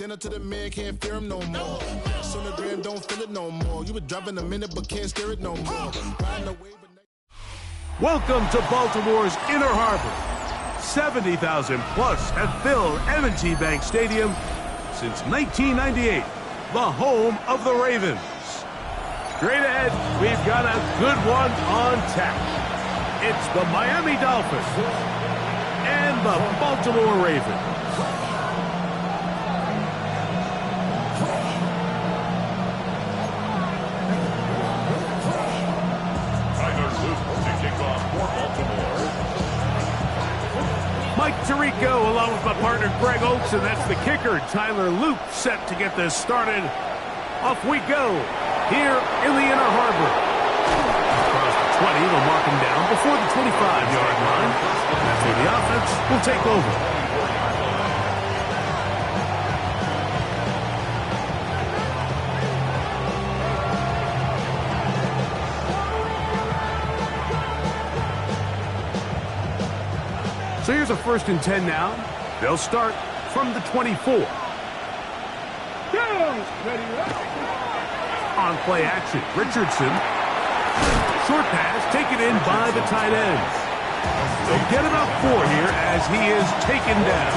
Stand up to the man, can't fear him no more. Sonogram don't feel it no more. You were driving a minute, but can't steer it no more. Welcome to Baltimore's Inner Harbor. 70,000 plus have filled M&T Bank Stadium since 1998, the home of the Ravens. Straight ahead, we've got a good one on tap. It's the Miami Dolphins and the Baltimore Ravens. Mike Tirico along with my partner Greg Oaks, and that's the kicker, Tyler Luke, set to get this started. Off we go here in the Inner Harbor. Across the 20, they'll mark him down before the 25-yard line. That's where the offense will take over. So here's a 1st and 10 now. They'll start from the 24. On play action, Richardson. Short pass taken in by the tight end. They'll get about 4 here as he is taken down.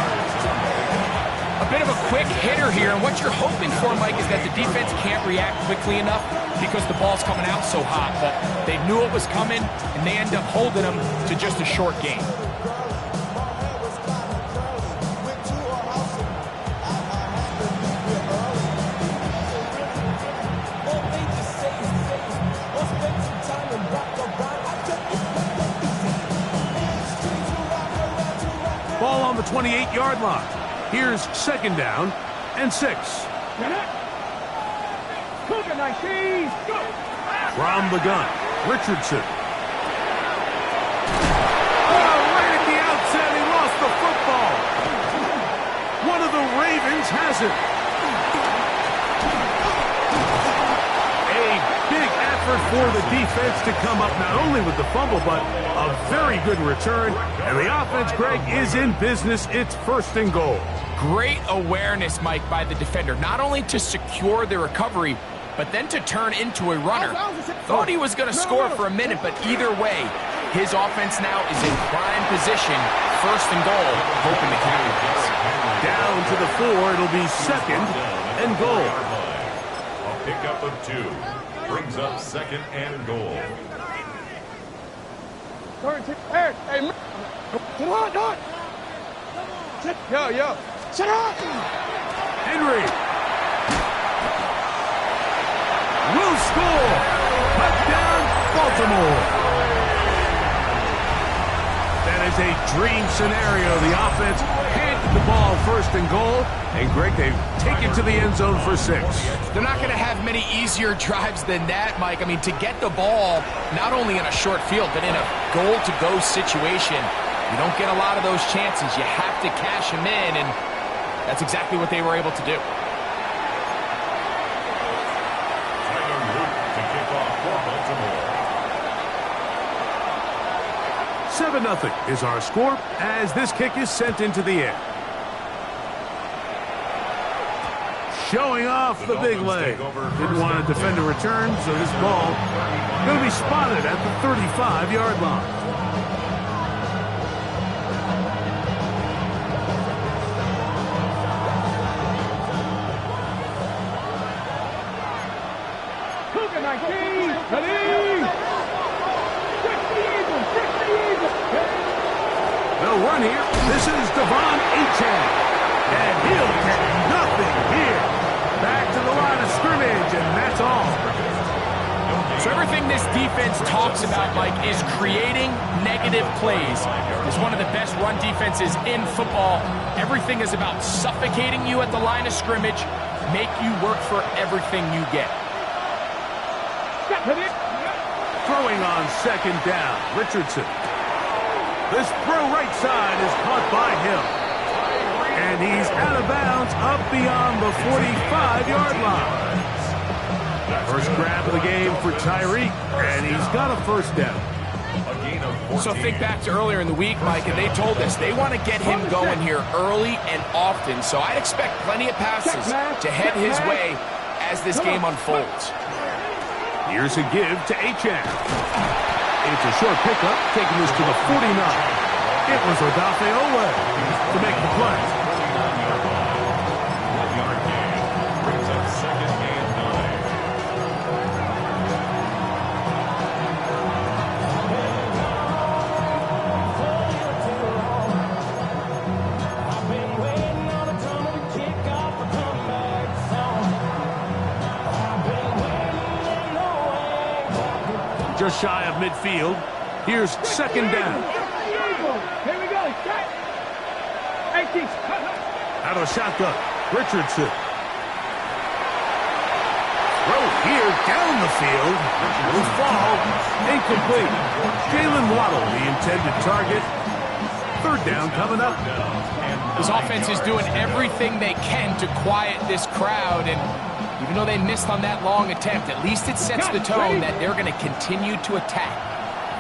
A bit of a quick hitter here, and what you're hoping for, Mike, is that the defense can't react quickly enough because the ball's coming out so hot. But they knew it was coming, and they end up holding them to just a short gain. Ball on the 28-yard line. Here's 2nd down and 6. From the gun, Richardson. Oh, right at the outset, he lost the football. One of the Ravens has it. A big effort for the defense to come up not only with the fumble, but a very good return. And the offense, Greg, is in business. It's 1st and goal. Great awareness, Mike, by the defender. Not only to secure the recovery, but then to turn into a runner. Thought he was going to score for a minute, but either way, his offense now is in prime position. 1st and goal, hoping to capitalize. Down to the 4, it'll be 2nd and goal. A pickup of 2 brings up 2nd and goal. Yo. Shut up! Henry will score. Touchdown, Baltimore. That is a dream scenario. The offense handed the ball 1st and goal. And Greg, they take it to the end zone for 6. They're not going to have many easier drives than that, Mike. I mean, to get the ball not only in a short field, but in a goal-to-go situation, you don't get a lot of those chances. You have to cash them in, and that's exactly what they were able to do. Tyler Luke to kick off for Baltimore. 7-0 is our score as this kick is sent into the air. Showing off the big leg. Didn't want to defend a return, so this ball going to be spotted at the 35-yard line. They'll run here. This is Devon Achane. And he'll get nothing here. Back to the line of scrimmage, and that's all. So everything this defense talks about, Mike, is creating negative plays. It's one of the best run defenses in football. Everything is about suffocating you at the line of scrimmage, make you work for everything you get. Throwing on 2nd down, Richardson. This throw right side is caught by Hill. And he's out of bounds up beyond the 45-yard line. First grab of the game for Tyreek, and he's got a 1st down. A gain of So think back to earlier in the week, Mike, and they told us they want to get him going here early and often. So I'd expect plenty of passes to head his way as this game unfolds. Here's a give to Achane. It's a short pickup, taking us to the 49. It was Odafe Oweh to make the play. 1-yard gain. Brings up 2nd and 9. Just shy of midfield. Here's 2nd down. Here we go. Out of the shotgun, Richardson. Throw here down the field. Will fall. Incomplete. Jalen Waddle, the intended target. 3rd down coming up. This offense is doing everything they can to quiet this crowd, and even though they missed on that long attempt, at least it sets the tone that they're going to continue to attack.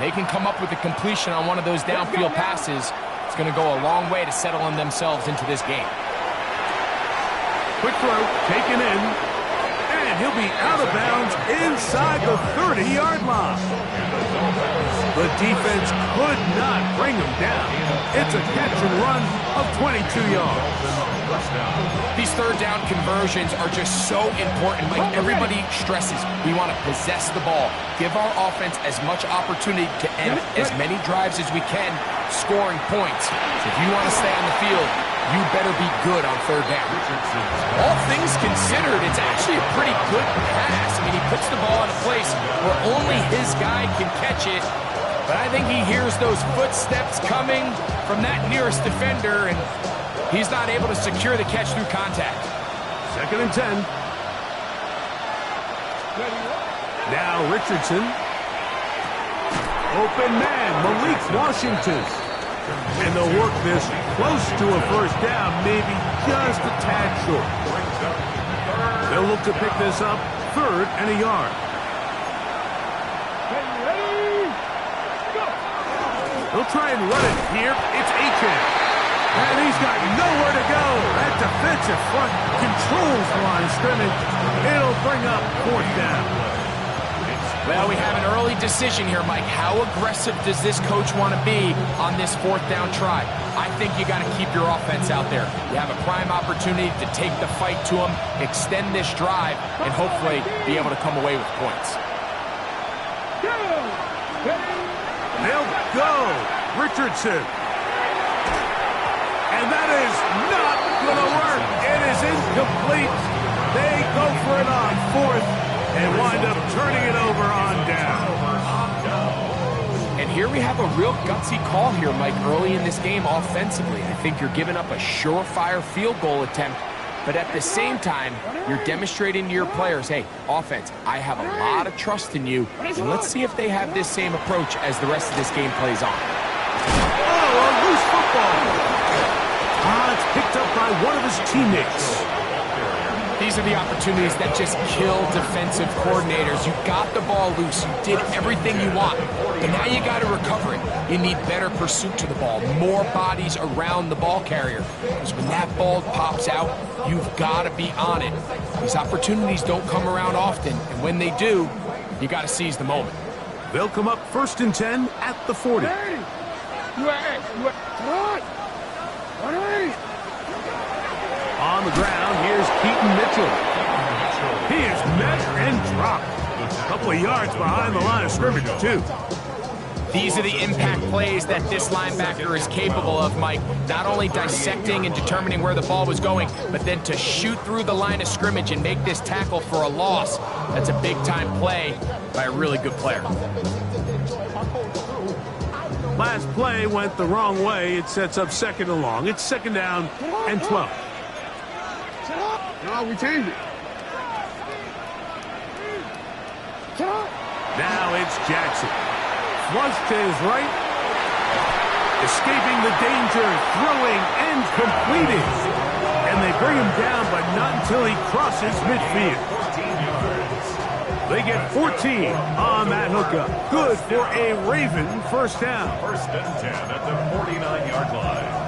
They can come up with a completion on one of those downfield passes. It's going to go a long way to settling themselves into this game. Quick throw, taken in, and he'll be out of bounds inside the 30-yard line. The defense could not bring him down. It's a catch and run of 22 yards. These 3rd down conversions are just so important. Like everybody stresses, we want to possess the ball, give our offense as much opportunity to end as many drives as we can, scoring points. So if you want to stay on the field, you better be good on 3rd down. All things considered, it's actually a pretty good pass. I mean, he puts the ball in a place where only his guy can catch it. But I think he hears those footsteps coming from that nearest defender, and he's not able to secure the catch through contact. 2nd and 10. Now Richardson. Open man, Malik Washington. And they'll work this close to a 1st down, maybe just a tad short. They'll look to pick this up 3rd and a yard. They'll try and run it here. It's Achane. And he's got nowhere to go. That defensive front controls the line of scrimmage. It'll bring up 4th down. Well, we have an early decision here, Mike. How aggressive does this coach want to be on this 4th down try? I think you got to keep your offense out there. You have a prime opportunity to take the fight to them, extend this drive, and hopefully be able to come away with points. They'll go. Richardson. And that is not going to work. It is incomplete. They go for it on 4th and wind up turning it over on down. And here we have a real gutsy call here, Mike, early in this game offensively. I think you're giving up a surefire field goal attempt, but at the same time, you're demonstrating to your players, hey, offense, I have a lot of trust in you, and let's see if they have this same approach as the rest of this game plays on. Oh, a loose football. It's picked up by one of his teammates. These are the opportunities that just kill defensive coordinators. You got the ball loose. You did everything you want. But now you got to recover it. You need better pursuit to the ball, more bodies around the ball carrier. Because when that ball pops out, you've got to be on it. These opportunities don't come around often. And when they do, you got to seize the moment. They'll come up 1st and 10 at the 40. On the ground, here's Keaton Mitchell. He is met and dropped. A couple of yards behind the line of scrimmage, too. These are the impact plays that this linebacker is capable of, Mike. Not only dissecting and determining where the ball was going, but then to shoot through the line of scrimmage and make this tackle for a loss. That's a big-time play by a really good player. Last play went the wrong way. It sets up 2nd and long. It's 2nd down and 12. No, we changed it. Now it's Jackson. Flush to his right. Escaping the danger, throwing and completing. And they bring him down, but not until he crosses midfield. They get 14 on that hookup. Good for a Raven first down. First and 10 at the 49-yard line.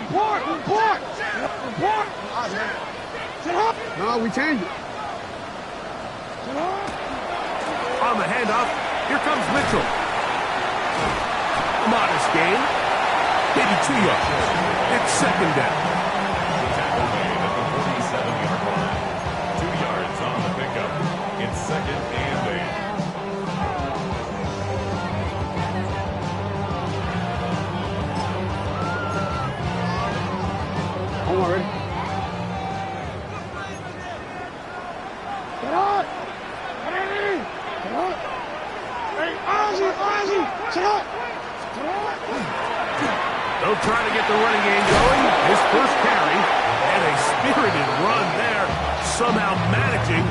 Report! No, we changed it. On the handoff, here comes Mitchell. Modest gain. Maybe 2 yards. It's second down. The tackle made at the 47-yard line. 2 yards on the pickup. It's second and 8. I'm already. Get out! Get out! Hey, Ozzy! Get out! They'll try to get the running game going. His first carry, and a spirited run there, somehow managing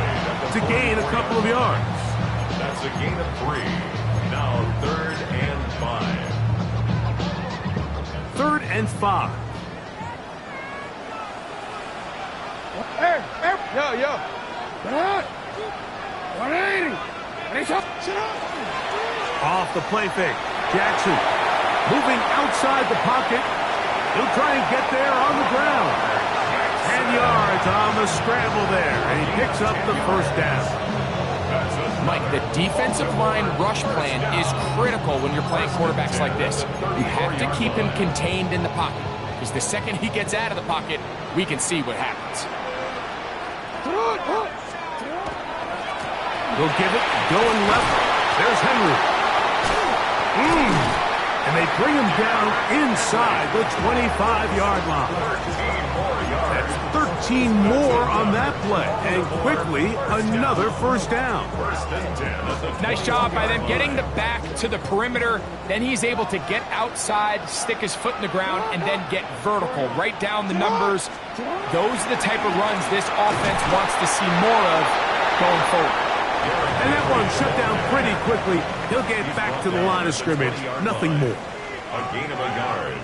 to gain a couple of yards. That's a gain of 3. Now 3rd and 5. 3rd and 5. Hey! Yo! Get out! 180! Sit up! Off the play fake. Jackson moving outside the pocket. He'll try and get there on the ground. 10 yards on the scramble there, and he picks up the first down. Mike, the defensive line rush plan is critical when you're playing quarterbacks like this. You have to keep him contained in the pocket, because the second he gets out of the pocket, we can see what happens. He'll give it, going left. There's Henry. And they bring him down inside the 25-yard line. That's 13 more on that play. And quickly, another first down. Nice job by them getting the back to the perimeter. Then he's able to get outside, stick his foot in the ground, and then get vertical. Right down the numbers. Those are the type of runs this offense wants to see more of going forward. And that one shut down pretty quickly. He'll get back to the line of scrimmage. Nothing more. A gain of a yard.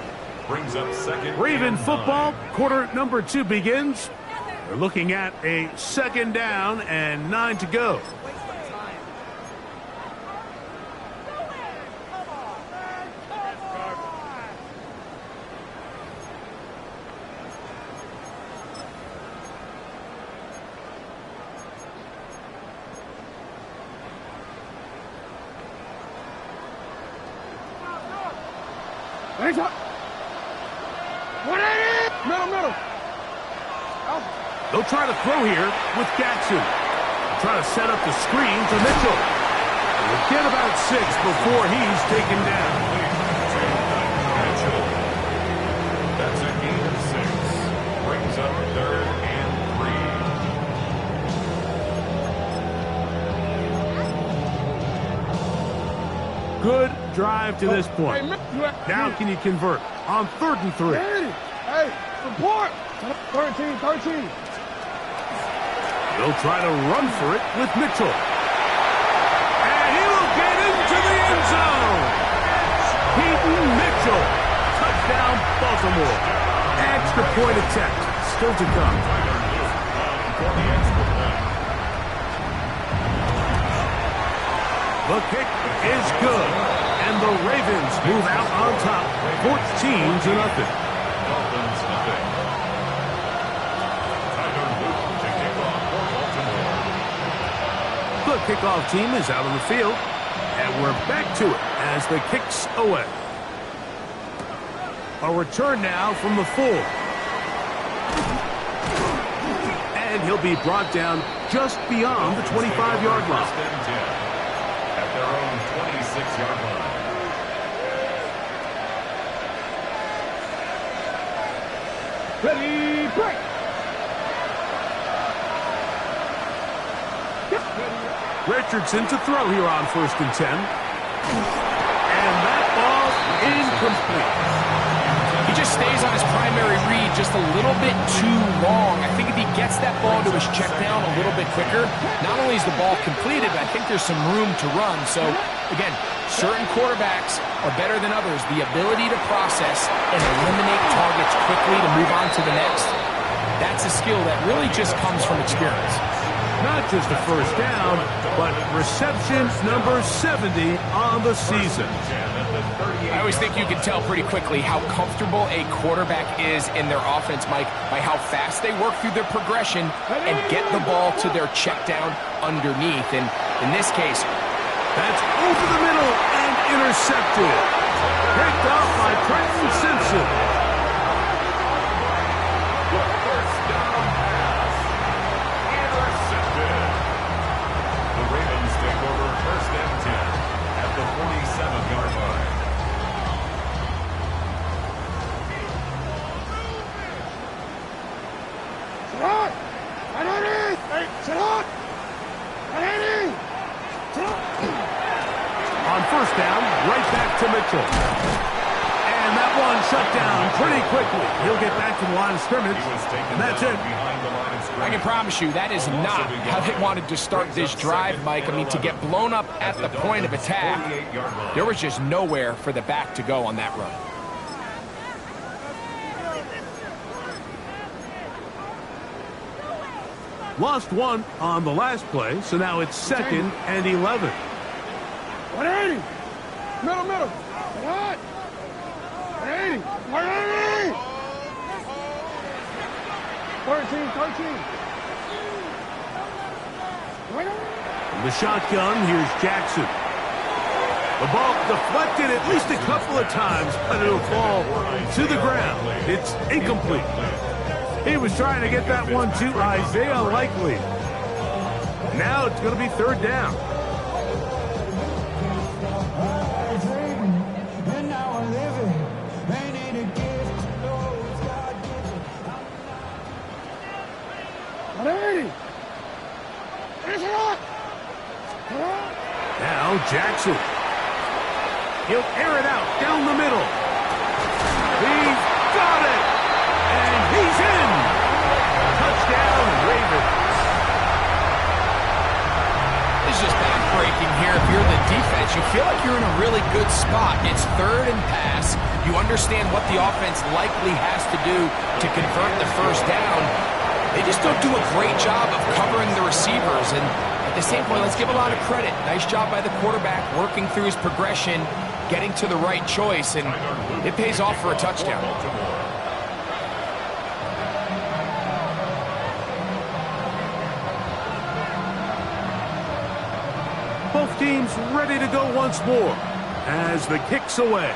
Brings up second. Raven football, quarter number 2 begins. They're looking at a second down and 9 to go. Hands up! 180! Middle! They'll try to throw here with Jackson. Try to set up the screen to Mitchell. We'll get about 6 before he's taken down. Mitchell. That's a gain of 6. Brings up 3rd and 3. Good drive to this point. Now can you convert on 3rd and 3? Hey, report! 13. They'll try to run for it with Mitchell. And he will get into the end zone. Peyton Mitchell. Touchdown, Baltimore. Extra point attempt still to come. The kick is good. And the Ravens move out on top, 14-0. Dolphins nothing. Tyler Luke to kick off for Baltimore. The kickoff team is out on the field, and we're back to it as the kick's away. A return now from the 4. And he'll be brought down just beyond the 25-yard line. First and 10 at their own 26-yard line. Ready, break! Richardson to throw here on 1st and 10. And that ball incomplete. He just stays on his primary read just a little bit too long. I think if he gets that ball to his check down a little bit quicker, not only is the ball completed, but I think there's some room to run. So, again, Certain quarterbacks are better than others. The ability to process and eliminate targets quickly to move on to the next. That's a skill that really just comes from experience. Not just a first down, but reception number 70 on the season. I always think you can tell pretty quickly how comfortable a quarterback is in their offense, Mike, by how fast they work through their progression and get the ball to their check down underneath. And in this case, that's over the middle and intercepted. Picked off by Trenton Simpson. First down pass. Intercepted. The Ravens take over first and 10 at the 47-yard line. Sit out! Sit out! On first down, right back to Mitchell. And that one shut down pretty quickly. He'll get back to the line of scrimmage, and that's it. I can promise you that is not how they wanted to start this drive, Mike. I mean, to get blown up at the point of attack, there was just nowhere for the back to go on that run. Lost one on the last play, so now it's 2nd and 11. 180! Middle! What? 180! 180! 13! From the shotgun, here's Jackson. The ball deflected at least a couple of times, but it'll fall to the ground. It's incomplete. He was trying to get that one to Isaiah Likely. Now it's going to be 3rd down. Now Jackson. He'll air it out down the middle. He's got it. And he's in. Touchdown, Ravens. It's just backbreaking here. If you're the defense, you feel like you're in a really good spot. It's 3rd and pass. You understand what the offense likely has to do to convert the first down. They just don't do a great job of covering the receivers. And at the same point, let's give a lot of credit. Nice job by the quarterback working through his progression, getting to the right choice, and it pays off for a touchdown. Both teams ready to go once more as the kick's away.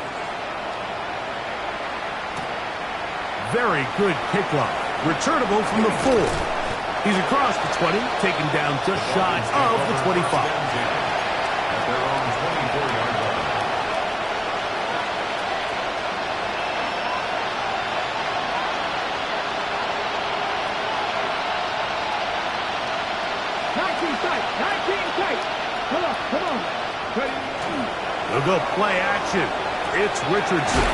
Very good kickoff. Returnable from the 4. He's across the 20, taken down just shy of the 25. At their own 24-yard line. Come on. They'll go play action. It's Richardson.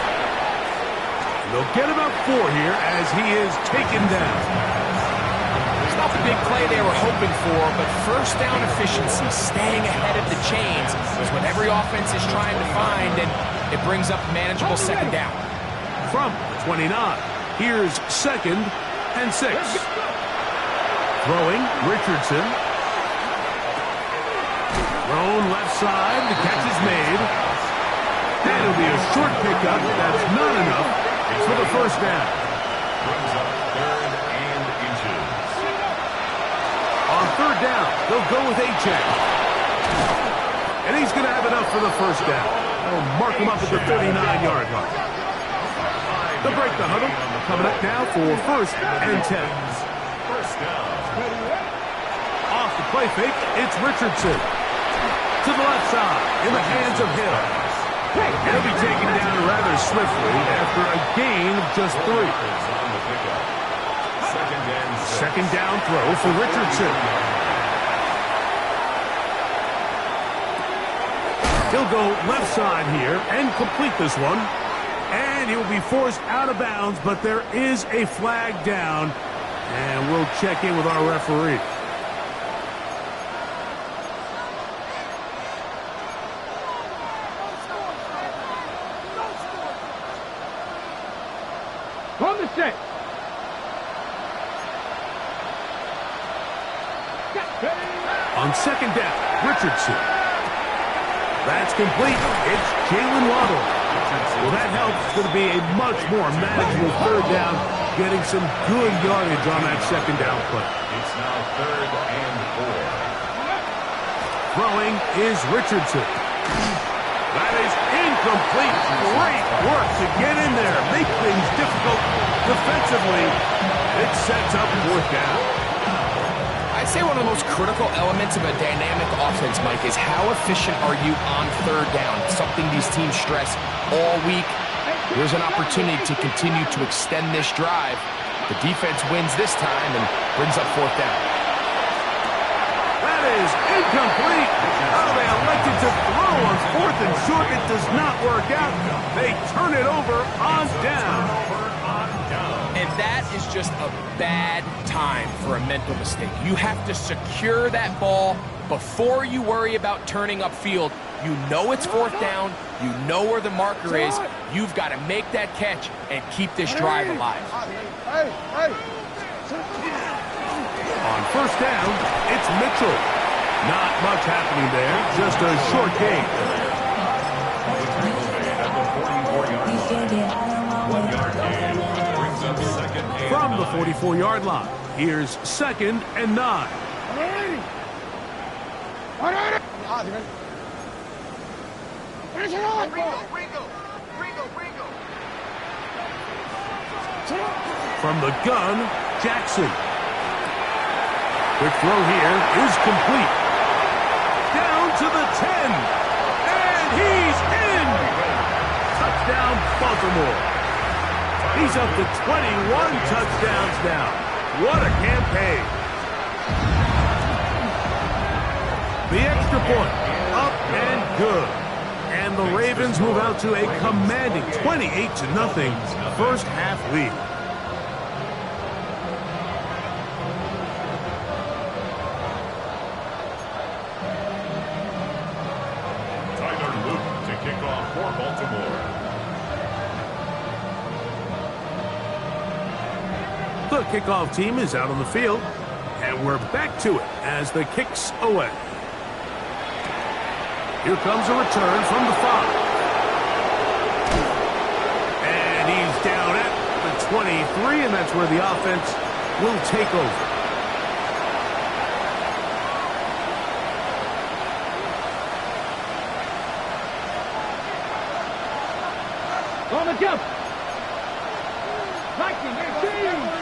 They'll get about 4 here as he is taken down. It's not the big play they were hoping for, but first down efficiency, staying ahead of the chains, is what every offense is trying to find, and it brings up manageable 2nd down. From the 29, here's 2nd and 6. Throwing, Richardson. Thrown left side, the catch is made. That'll be a short pickup, that's not enough for the first down. Brings up 3rd and inches. On 3rd down, they'll go with Achane. And he's going to have enough for the first down. They'll mark him up at the 39-yard line. They'll break the huddle. Coming up now for 1st and 10. First down. Off the play fake, it's Richardson. To the left side, in the hands of Hill. He'll be taken down rather swiftly after a gain of just 3. Second down throw for Richardson. He'll go left side here and complete this one. And he will be forced out of bounds, but there is a flag down. And we'll check in with our referee. From the set. On second down, Richardson. That's complete. It's Jalen Waddle. Well, that helps. It's going to be a much more manageable third down, getting some good yardage on that second down play. It's now 3rd and 4. Throwing is Richardson. That is incomplete. Great work to get in there. Make things difficult defensively. It sets up 4th down. I'd say one of the most critical elements of a dynamic offense, Mike, is how efficient are you on 3rd down? Something these teams stress all week. Here's an opportunity to continue to extend this drive. The defense wins this time and brings up 4th down. That is incomplete. Oh, they elected to throw on 4th and short. It does not work out. They turn it over on down. And that is just a bad time for a mental mistake. You have to secure that ball before you worry about turning upfield. You know it's 4th down. You know where the marker is. You've got to make that catch and keep this drive alive. On 1st down, it's Mitchell. Not much happening there. Just a short gain. From the 44-yard line, here's 2nd and 9. From the gun, Jackson. Quick throw here is complete. Down to the 10. And he's in. Touchdown, Baltimore. He's up to 21 touchdowns now. What a campaign. The extra point, up and good. And the Ravens move out to a commanding 28-0 first half lead. Tyler Luke to kick off for Baltimore. The kickoff team is out on the field, and we're back to it as the kick's away. Here comes a return from the 5. And he's down at the 23, and that's where the offense will take over. On the jump. 19, 18.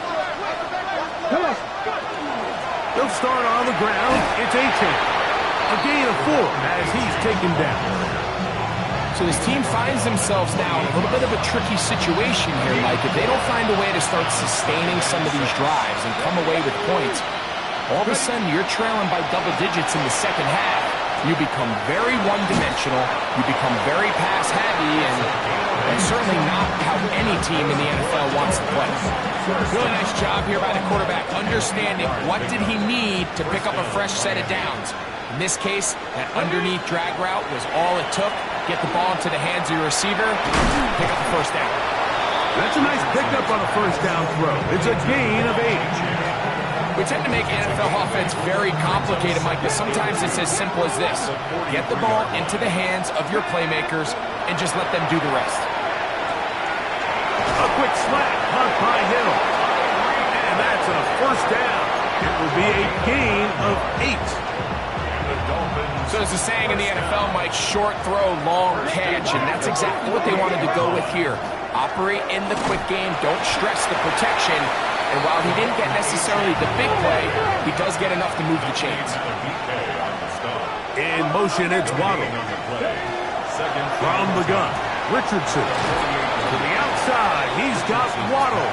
They'll start on the ground. It's Achane. A gain of 4 as he's taken down. So this team finds themselves now in a little bit of a tricky situation here, Mike. If they don't find a way to start sustaining some of these drives and come away with points, all of a sudden you're trailing by double digits in the second half. You become very one-dimensional. You become very pass-heavy, and that's certainly not how any team in the NFL wants to play. Really nice job here by the quarterback, understanding what did he need to pick up a fresh set of downs. In this case, that underneath drag route was all it took. Get the ball into the hands of your receiver, pick up the 1st down. That's a nice pickup on a 1st down throw. It's a gain of 8. We tend to make NFL offense very complicated, Mike, but sometimes it's as simple as this. Get the ball into the hands of your playmakers and just let them do the rest. A quick slant, hunt by Hill. And that's a 1st down. It will be a gain of 8. So there's a saying in the NFL, Mike, short throw, long catch, and that's exactly what they wanted to go with here. Operate in the quick game, don't stress the protection, and while he didn't get necessarily the big play, he does get enough to move the chains. In motion, it's Waddle. From the gun, Richardson. To the outside, he's got Waddle.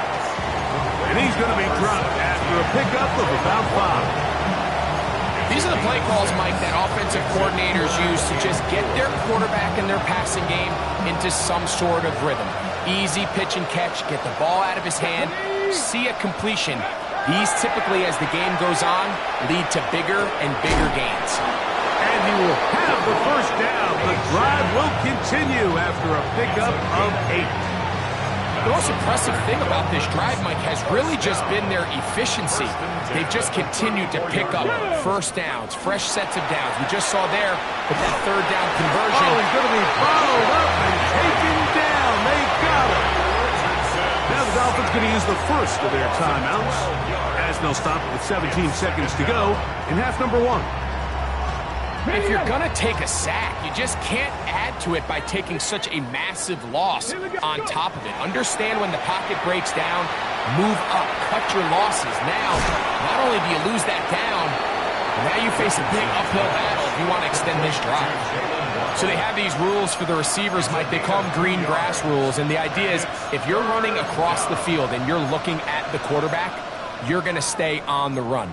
And he's going to be dropped after a pickup of about 5. These are the play calls, Mike, that offensive coordinators use to just get their quarterback and their passing game into some sort of rhythm. Easy pitch and catch, get the ball out of his hand, see a completion. These typically, as the game goes on, lead to bigger and bigger gains. And he will have the 1st down. The drive will continue after a pickup of 8. The most impressive thing about this drive, Mike, has really just been their efficiency. They've just continued to pick up first downs, fresh sets of downs. We just saw there with that third down conversion. Oh, he's going to be followed up and taken down. They got him. Now the Dolphins going to use the first of their timeouts as they'll stop with 17 seconds to go in half number 1. If you're going to take a sack, you just can't add to it by taking such a massive loss on top of it. Understand when the pocket breaks down, move up, cut your losses. Now, not only do you lose that down, now you face a big uphill battle if you want to extend this drive. So they have these rules for the receivers, Mike. They call them green grass rules, and the idea is if you're running across the field and you're looking at the quarterback, you're going to stay on the run.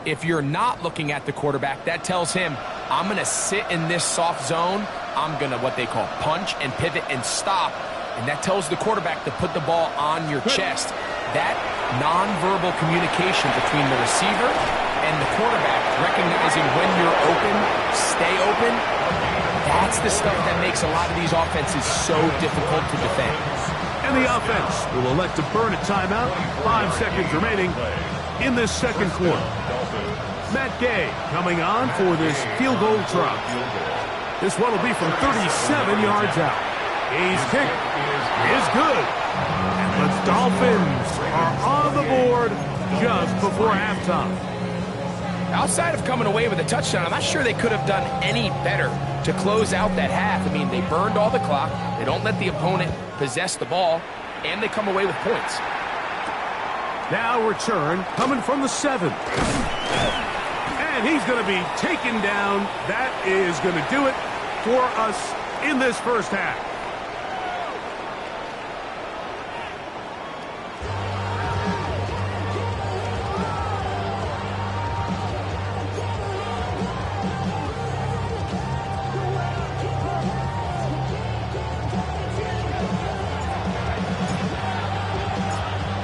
If you're not looking at the quarterback, that tells him, I'm going to sit in this soft zone. I'm going to what they call punch and pivot and stop. And that tells the quarterback to put the ball on your chest. That nonverbal communication between the receiver and the quarterback, recognizing when you're open, stay open, that's the stuff that makes a lot of these offenses so difficult to defend. And the offense will elect to burn a timeout. 5 seconds remaining in this second quarter. Matt Gay coming on for this field goal try. This one will be from 37 yards out. Gay's kick is good. And the Dolphins are on the board just before halftime. Outside of coming away with a touchdown, I'm not sure they could have done any better to close out that half. I mean, they burned all the clock. They don't let the opponent possess the ball, and they come away with points. Now return coming from the 7. And he's going to be taken down. That is going to do it for us in this first half.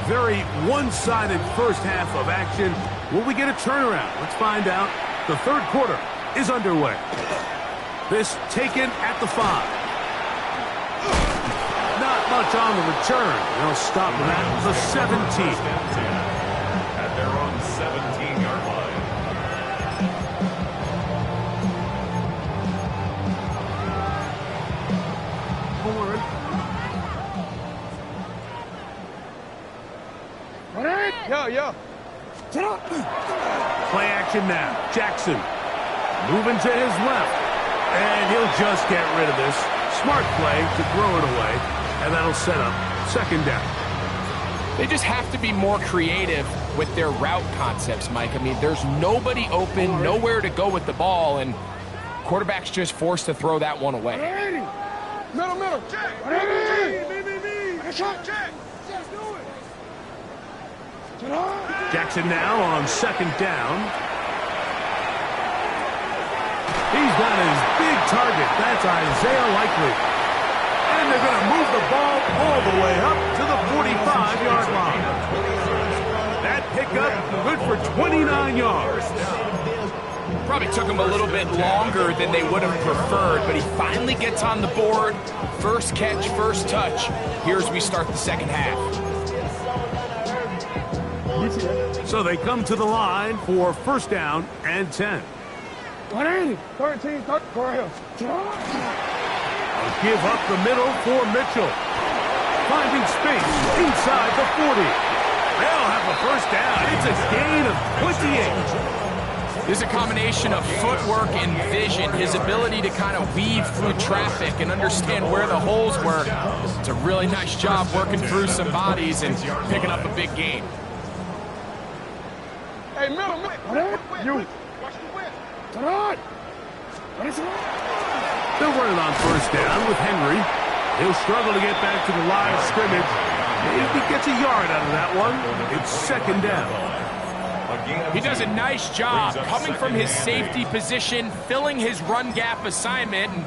Very one-sided first half of action. Will we get a turnaround? Let's find out. The third quarter is underway. This taken at the 5. Not much on the return. They'll stop them at the 17. At their own 17-yard line. Forward. Yo. Play action now. Jackson moving to his left. And he'll just get rid of this. Smart play to throw it away. And that'll set up second down. They just have to be more creative with their route concepts, Mike. I mean, there's nobody open, nowhere to go with the ball, and quarterback's just forced to throw that one away. Middle. Check. Jackson now on second down. He's got his big target. That's Isaiah Likely. And they're going to move the ball all the way up to the 45-yard line. That pickup good for 29 yards. Probably took him a little bit longer than they would have preferred, but he finally gets on the board. First catch, first touch. Here's we start the second half. So they come to the line for first down and 10. 13, go ahead. Give up the middle for Mitchell. Finding space inside the 40. They'll have a first down. It's a gain of 28. There's a combination of footwork and vision, his ability to kind of weave through traffic and understand where the holes were. It's a really nice job working through some bodies and picking up a big gain. Hey, middle. You. They're running on first down with Henry. He'll struggle to get back to the line of scrimmage. Maybe gets a yard out of that one. It's second down. He does a nice job coming from his safety position, filling his run gap assignment, and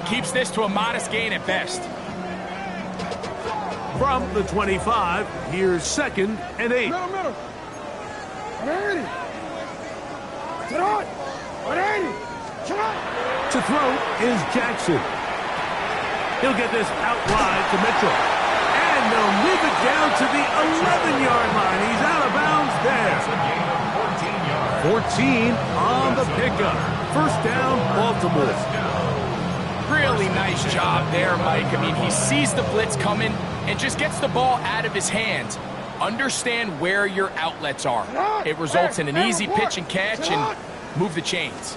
keeps this to a modest gain at best. From the 25, here's second and 8. Middle. To throw is Jackson. He'll get this out wide to Mitchell. And they'll move it down to the 11-yard line. He's out of bounds there. It's a gain of 14 yards. 14 on the pickup. First down, Baltimore. Really nice job there, Mike. I mean, he sees the blitz coming and just gets the ball out of his hands. Understand where your outlets are. It results in an easy pitch and catch and move the chains.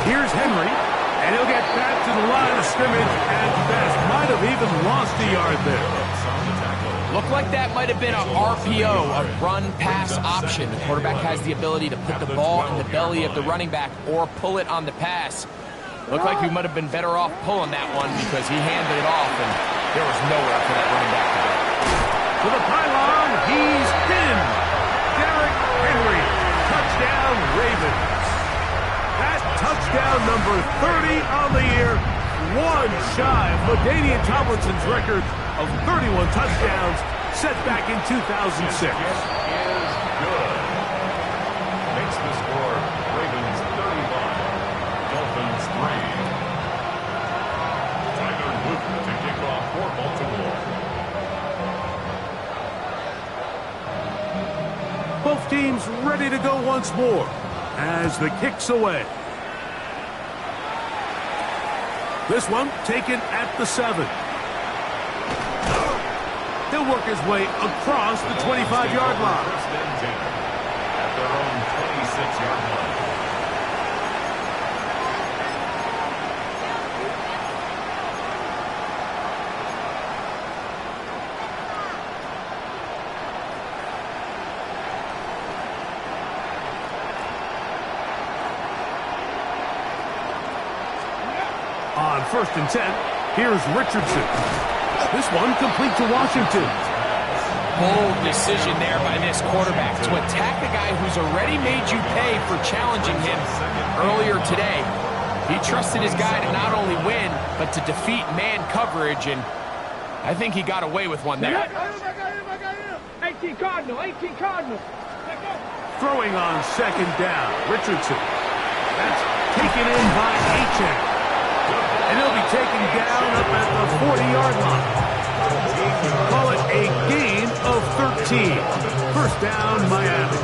Here's Henry, and he'll get back to the line of scrimmage at best. Might have even lost a yard there. Looked like that might have been a RPO, a run-pass option. The quarterback has the ability to put the ball in the belly of the running back or pull it on the pass. Looked like we might have been better off pulling that one because he handed it off, and there was nowhere for that running back to go. To the pylon, he's in. Derrick Henry, touchdown Ravens. That touchdown number 30 on the year, one shy of LaDainian Tomlinson's record of 31 touchdowns set back in 2006. Is good. Makes the score Ravens 31, Dolphins 3. Tyler Luke to kick off for Baltimore. Both teams ready to go once more as the kick's away. This one taken at the 7. He'll work his way across the 25-yard line. First and 10 at their own 26-yard line. On first and 10, here's Richardson. This one complete to Washington. Bold decision there by this quarterback to attack the guy who's already made you pay for challenging him earlier today. He trusted his guy to not only win, but to defeat man coverage, and I think he got away with one there. 18 Cardinal, 18 Cardinal. Throwing on second down, Richardson. That's taken in by Achane. And he'll be taken down up at the 40-yard line. Call it a gain of 13. First down, Miami.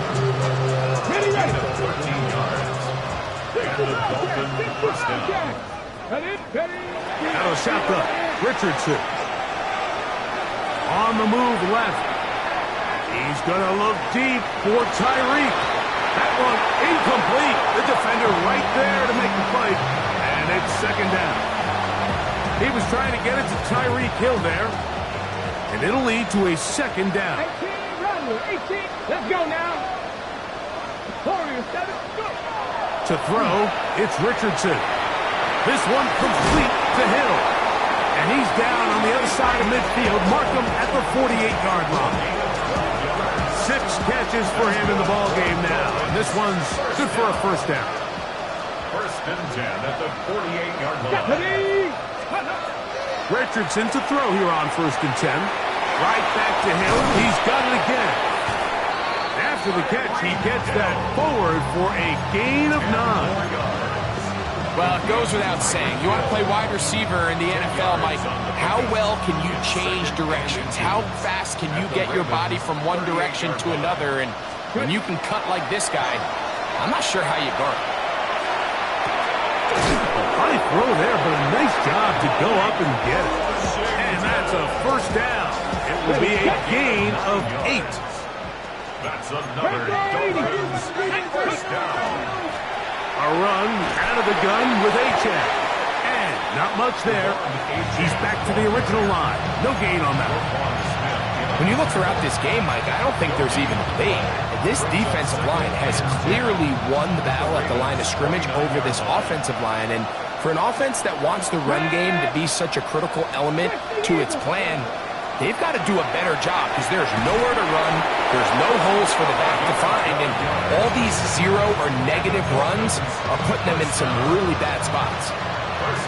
Ready, ready. 13 yards. And the Dolphins first down. Ready. Out of shotgun, Richardson. On the move left. He's going to look deep for Tyreek. That one incomplete. The defender right there to make the play. And it's second down. He was trying to get it to Tyreek Hill there. And it'll lead to a second down. 18, run, 18. Let's go now. 47, go. To throw, it's Richardson. This one complete to Hill. And he's down on the other side of midfield. Mark him at the 48-yard line. 6 catches for him in the ball game now. And this one's good for a first down. First and 10 at the 48-yard line. Richardson to throw here on first and 10. Right back to Hill. He's got it again. After the catch, he gets that forward for a gain of 9. Well, it goes without saying. You want to play wide receiver in the NFL, Mike. How well can you change directions? How fast can you get your body from one direction to another? And when you can cut like this guy, I'm not sure how you guard. High throw there, but a nice job to go up and get it. And that's a first down. It will be a gain of 8. That's another Dolphins first down. A run out of the gun with Achane. And not much there. He's back to the original line. No gain on that one. When you look throughout this game, Mike, I don't think there's even a debate. This defensive line has clearly won the battle at the line of scrimmage over this offensive line. And for an offense that wants the run game to be such a critical element to its plan, they've got to do a better job because there's nowhere to run. There's no holes for the back to find. And all these 0 or negative runs are putting them in some really bad spots.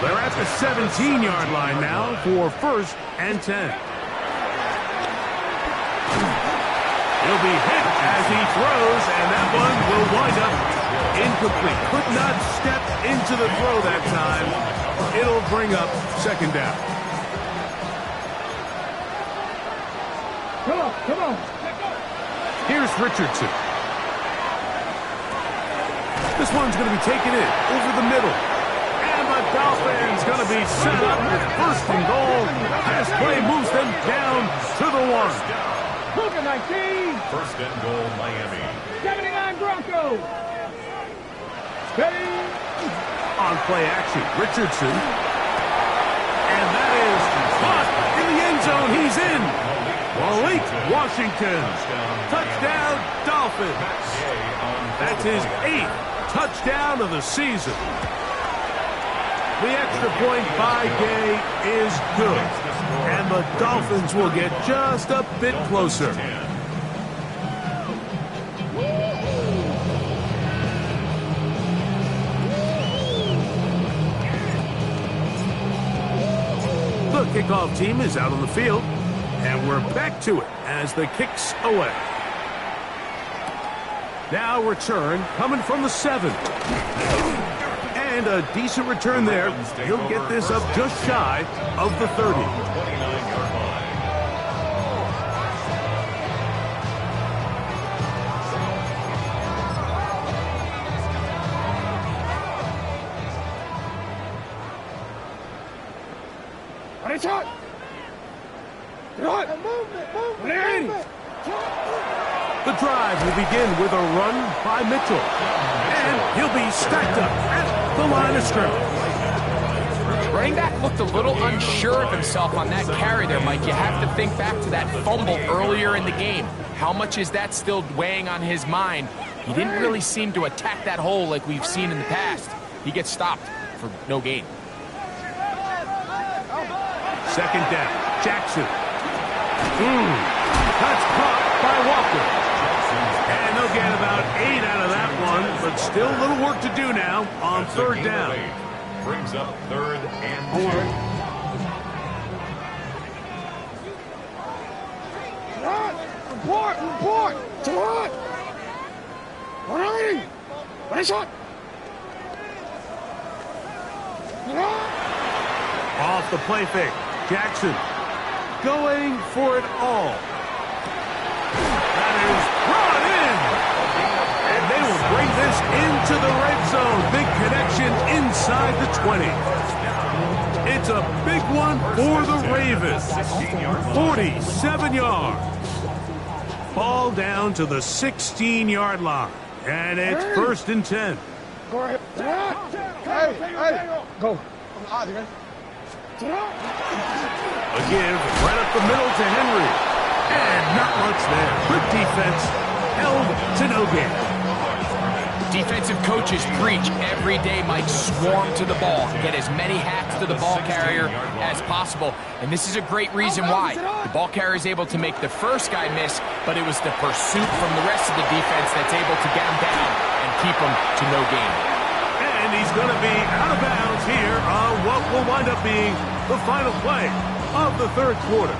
They're at the 17-yard line now for first and 10. He'll be hit as he throws, and that one will wind up incomplete. Could not step into the throw that time. It'll bring up second down. Come on. Here's Richardson. This one's going to be taken in over the middle. And the Dolphins going to be set up with first and goal. Pass play moves them down to the 1. Look at 19. First and goal, Miami. 79 Broncos. Steady. On play action, Richardson. And that is caught in the end zone. He's in. Malik Washington. Touchdown, Dolphins. That's his 8th touchdown of the season. The extra point by Gay is good. And the Dolphins will get just a bit closer. The kickoff team is out on the field, and we're back to it as the kick's away. Now return coming from the 7. And a decent return there. He'll get this up just shy of the 30. 29-yard line. Ready, shot. Movement. The drive will begin with a run by Mitchell. And he'll be stacked up at the line of scrimmage. Running back looked a little unsure of himself on that carry there, Mike. You have to think back to that fumble earlier in the game. How much is that still weighing on his mind? He didn't really seem to attack that hole like we've seen in the past. He gets stopped for no gain. Second down, Jackson. That's caught by Walker. And they'll get about 8 out of that one, but still a little work to do now on third down. Brings up 3rd and 2. Report. Shot. Ready, shot. Off the play fake, Jackson going for it all. That is brought in. And they will bring this into the red zone. Big connection inside the 20. It's a big one for the Ravens. 47 yards. Ball down to the 16-yard line. And it's first and 10. Go ahead. Hey. Go. A give right up the middle to Henry. And not much there. Good defense. Held to no gain. Defensive coaches preach every day, Mike, swarm to the ball. Get as many hacks to the ball carrier as possible. And this is a great reason why. The ball carrier is able to make the first guy miss, but it was the pursuit from the rest of the defense that's able to get him down and keep him to no gain. And he's going to be out of bounds here on what will wind up being the final play of the third quarter.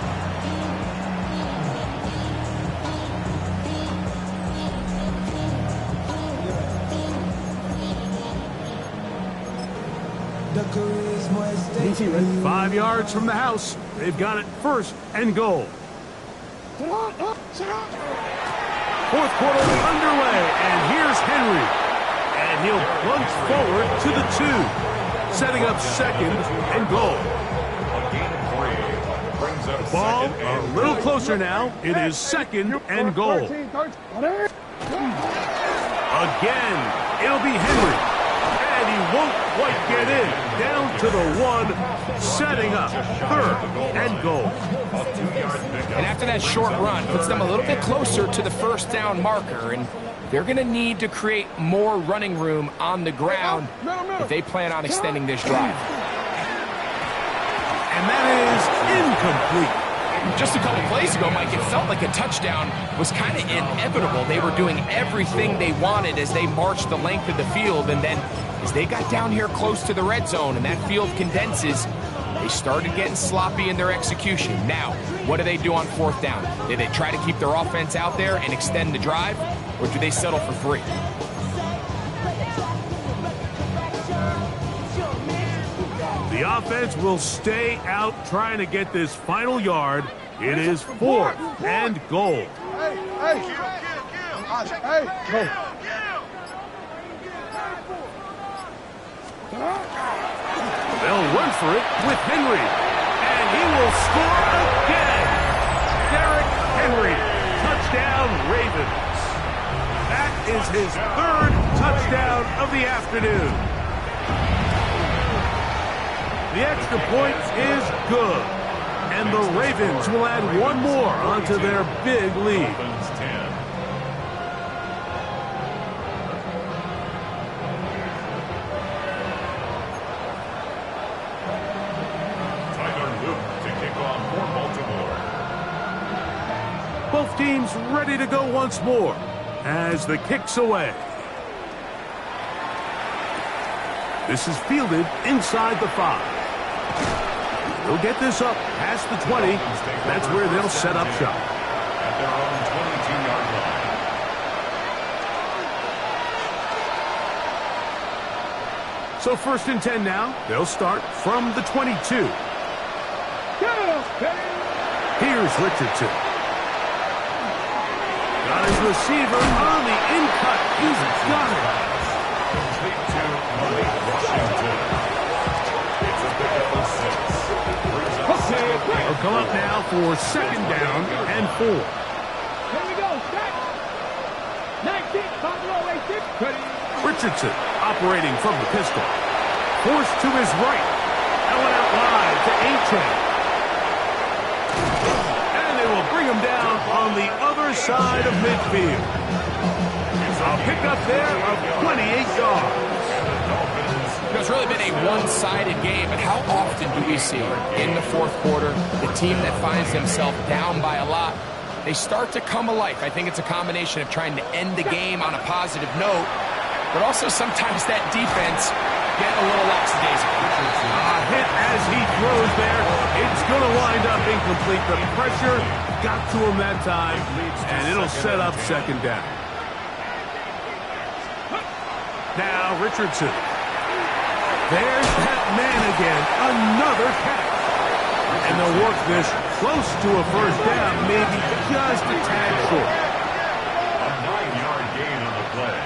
DC, ready? 5 yards from the house. They've got it first and goal. Fourth quarter underway, and here's Henry. And he'll plunge forward to the 2, setting up second and goal. A gain of 3 brings up Ball second a and little closer now. It is second and goal. Again, it'll be Henry. And he won't quite get in. Down to the 1, setting up third and goal. And after that short run, puts them a little bit closer to the first down marker. And they're going to need to create more running room on the ground if they plan on extending this drive. And that is incomplete. Just a couple plays ago, Mike, it felt like a touchdown was kind of inevitable. They were doing everything they wanted as they marched the length of the field, and then as they got down here close to the red zone and that field condenses, they started getting sloppy in their execution. Now, what do they do on fourth down? Do they try to keep their offense out there and extend the drive, or do they settle for 3? The offense will stay out trying to get this final yard It is 4th and goal. Hey, go. They'll run for it with Henry, and he will score again. Derrick Henry, touchdown Ravens. That is his 3rd touchdown of the afternoon. The extra point is good, and the Ravens will add one more onto their big lead. Dolphins 10. Tyler Luke to kick off for Baltimore. Both teams ready to go once more as the kick's away. This is fielded inside the 5. They'll get this up past the 20. That's where they'll set up shop. At their own 22-yard line. So 1st and 10 now. They'll start from the 22. Here's Richardson. Got his receiver on the in-cut. He's got it. Complete to Malik Washington. It's a pickup of 6. They'll come up now for 2nd down and 4. Here we go. Set. 19. Buffalo 86. Richardson operating from the pistol. Forced to his right. That one out wide to A-Chain. And they will bring him down on the other side of midfield. A pickup there of 28 yards. It's really been a one-sided game, but how often do we see in the 4th quarter the team that finds themselves down by a lot, they start to come alive. I think it's a combination of trying to end the game on a positive note, but also sometimes that defense get a little lackadaisical. Hit as he throws there. It's going to wind up incomplete. The pressure got to him that time, and it'll set up 2nd down. Now Richardson. There's that man again. Another catch. And they'll work this close to a 1st down, maybe just a tad short. A 9-yard gain on the play.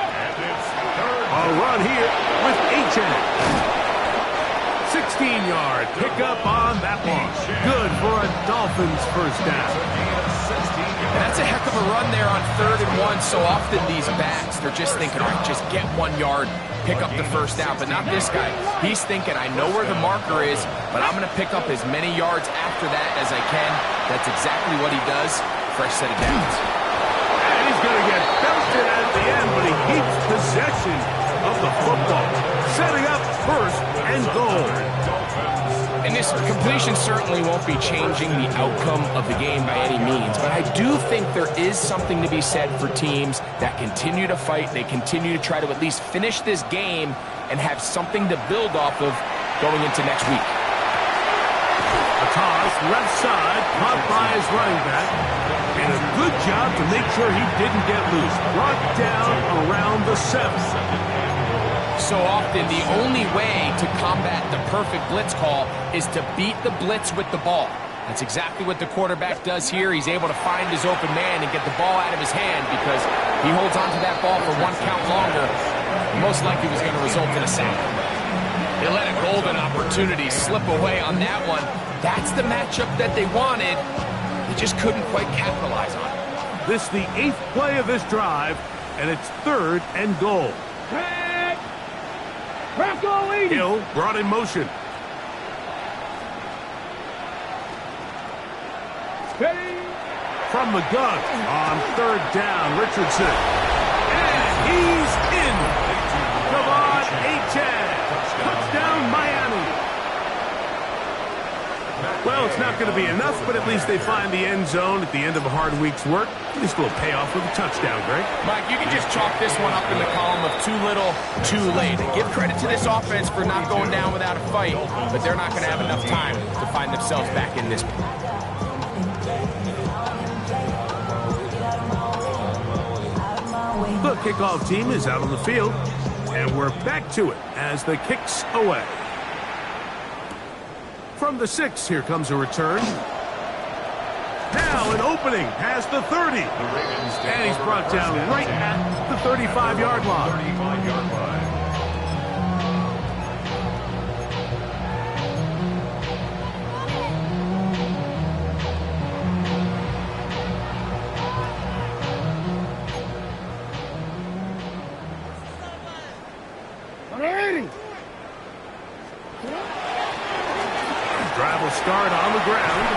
And it's 3rd. A run here with H.N. 16-yard pickup on that one. Good for a Dolphins 1st down. And that's a heck of a run there on 3rd and 1. So often these backs, they're just thinking, all right, just get 1 yard, pick up the 1st down. But not this guy. He's thinking, I know where the marker is, but I'm going to pick up as many yards after that as I can. That's exactly what he does. Fresh set of downs. And he's going to get belted at the end, but he keeps possession of the football. Setting up 1st and goal. And this completion certainly won't be changing the outcome of the game by any means, but I do think there is something to be said for teams that continue to fight. They continue to try to at least finish this game and have something to build off of going into next week. A toss left side, caught by his running back, and a good job to make sure he didn't get loose. Brought down around the 7. So often, the only way to combat the perfect blitz call is to beat the blitz with the ball. That's exactly what the quarterback does here. He's able to find his open man and get the ball out of his hand because he holds on to that ball for 1 count longer. Most likely was going to result in a sack. They let a golden opportunity slip away on that one. That's the matchup that they wanted. They just couldn't quite capitalize on it. This is the 8th play of this drive, and it's 3rd and goal. Hill brought in motion. From the gun on 3rd down, Richardson. And he's in. Javon Achane. Touchdown, Miami. Well, it's not going to be enough, but at least they find the end zone at the end of a hard week's work. At least a little payoff with a touchdown, Greg. Mike, you can just chalk this one up in the column of too little, too late. Give credit to this offense for not going down without a fight, but they're not going to have enough time to find themselves back in this. The kickoff team is out on the field, and we're back to it as the kick's away. From the 6, here comes a return. Now an opening past the 30. And he's brought down right at the 35-yard line. 35-yard line. Drive will start on the ground.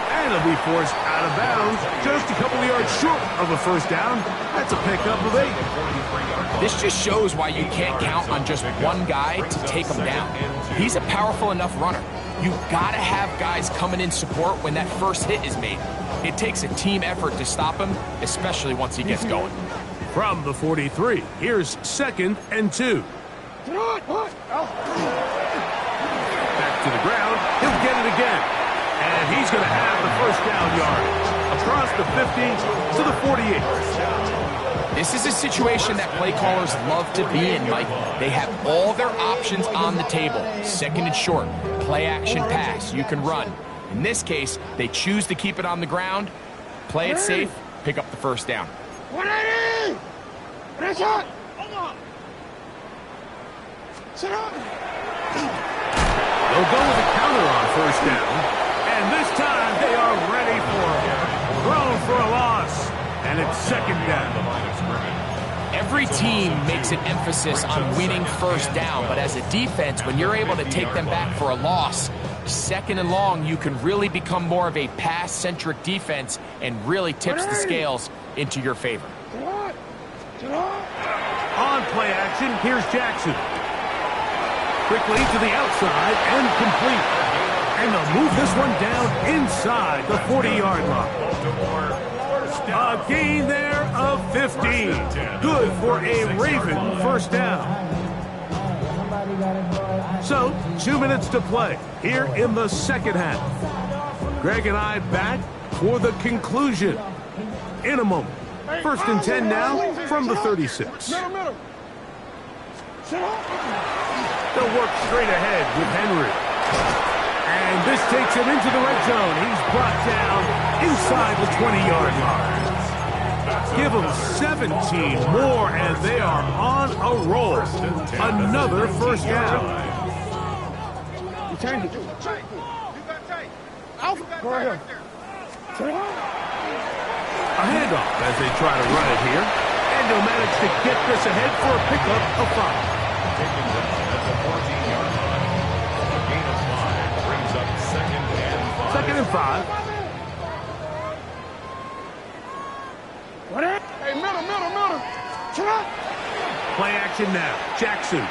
And he'll be forced out of bounds. Just a couple of yards short of a first down. That's a pickup of 8. This just shows why you can't count on just one guy to take him down. He's a powerful enough runner. You've got to have guys coming in support when that first hit is made. It takes a team effort to stop him, especially once he gets going. From the 43, here's 2nd and 2. Back to the ground. He'll get it again. And he's going to have the first down yard. Across the 50 to the 48. This is a situation that play callers love to be in, Mike. They have all their options on the table. 2nd and short, play action pass, you can run. In this case, they choose to keep it on the ground, play it safe, pick up the first down. 180! Pressure! They'll go with a counter on first down. And this time they are ready for it. Thrown for a loss. And it's 2nd down. Every team makes an emphasis on winning first down, but as a defense, when you're able to take them back for a loss, 2nd and long, you can really become more of a pass-centric defense and really tips the scales into your favor. On play action, here's Jackson. Quickly to the outside and complete. And they'll move this one down inside the 40-yard line. A gain there of 15. Good for a Raven first down. So, 2 minutes to play here in the second half. Greg and I back for the conclusion in a moment. 1st and 10 now from the 36. They'll work straight ahead with Henry. And this takes him into the red zone. He's brought down inside the 20-yard line. Give them 17 more, and they are on a roll. Another first down. You change it. Go ahead. A handoff as they try to run it here. And they'll manage to get this ahead for a pickup of 5. Taking them at the 14-yard line. A gain of 5 brings up 2nd and 5. 2nd and 5. Hey, middle. Play action now. Jackson.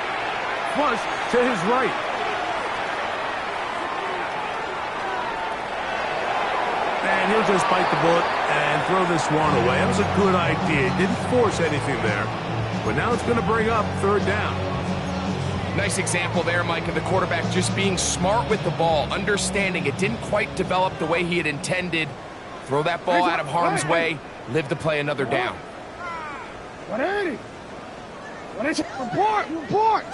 Flush to his right. And he'll just bite the bullet and throw this one away. That was a good idea. Didn't force anything there. But now it's going to bring up 3rd down. Nice example there, Mike, of the quarterback just being smart with the ball, understanding it didn't quite develop the way he had intended. Throw that ball out of harm's way, live to play another down. 180. Report.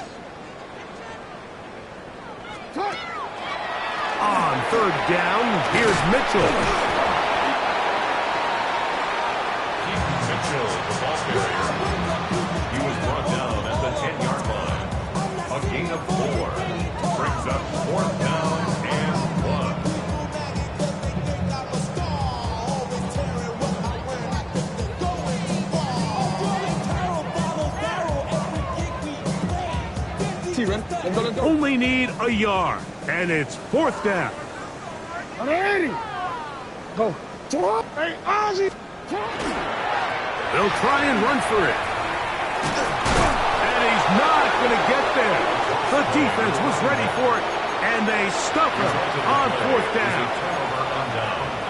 On 3rd down, here's Mitchell. Mitchell, the ball carrier. He was brought down at the 10-yard line. A gain of 4 brings up 4th down and 1. Only need a yard, and it's 4th down. 180. Go. Hey, Ozzy. They'll try and run for it. And he's not going to get there. The defense was ready for it, and they stuff him on 4th down.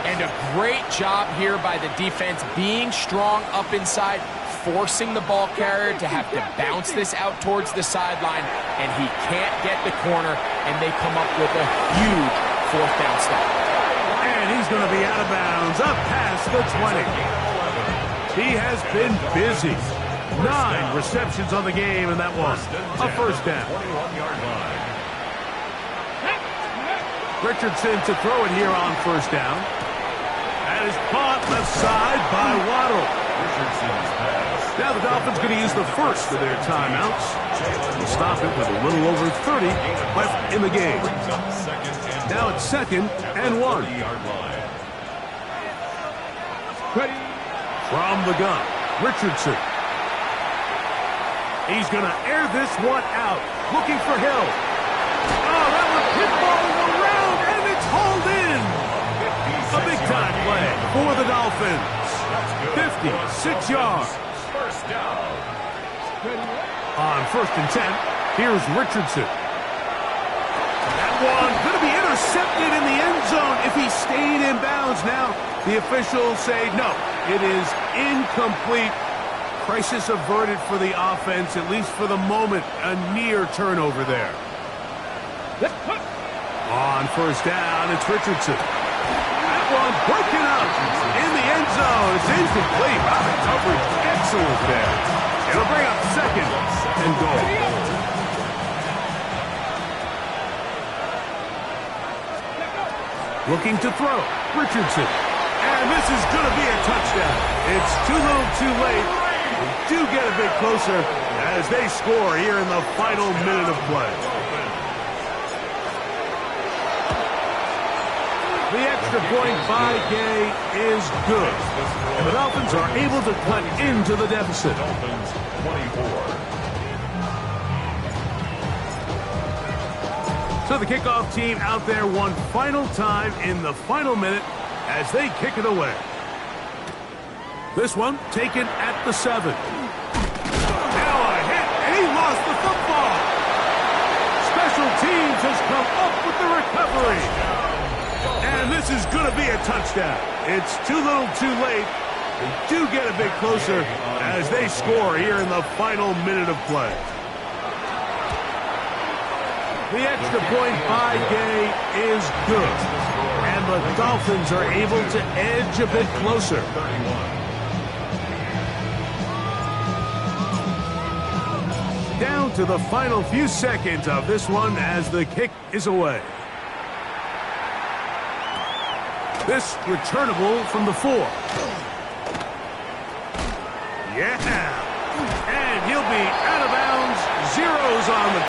And a great job here by the defense, being strong up inside, forcing the ball carrier to have to bounce this out towards the sideline, and he can't get the corner, and they come up with a huge 4th down stop. And he's going to be out of bounds, up past the 20. He has been busy. 9 receptions on the game, and that one a first down. 21-yard line. Richardson to throw it here on 1st down. That is caught left side by Waddle. Richardson's pass. Now the Dolphins going to use the first of their timeouts. We'll stop it with a little over 30 left in the game. Brings up second and Now it's 2nd and 1. 30-yard line. Ready. From the gun, Richardson. He's going to air this one out, looking for Hill. Oh, that one pinballing around, and it's hauled in. A big-time play for the Dolphins. 56 yards. First down. On 1st and 10, here's Richardson. That one going to be intercepted in the end zone if he stayed in bounds. Now, the officials say no, it is incomplete. Crisis averted for the offense, at least for the moment. A near turnover there. On 1st down, it's Richardson. That one broken up in the end zone. It's incomplete. Wow, coverage excellent there. It'll bring up 2nd and goal. Looking to throw, Richardson. And this is going to be a touchdown. It's too little too late. We do get a bit closer as they score here in the final minute of play. The extra point by Gay is good. And the Dolphins are able to cut into the deficit. Dolphins 24. So the kickoff team out there one final time in the final minute as they kick it away. This one taken at the 7. Now a hit, and he lost the football. Special teams has come up with the recovery. And this is going to be a touchdown. It's too little too late. They do get a bit closer as they score here in the final minute of play. The extra point by Gay is good. And the Dolphins are able to edge a bit closer. 31. Down to the final few seconds of this one as the kick is away. This returnable from the 4. Yeah. And he'll be out of bounds. Zeros on the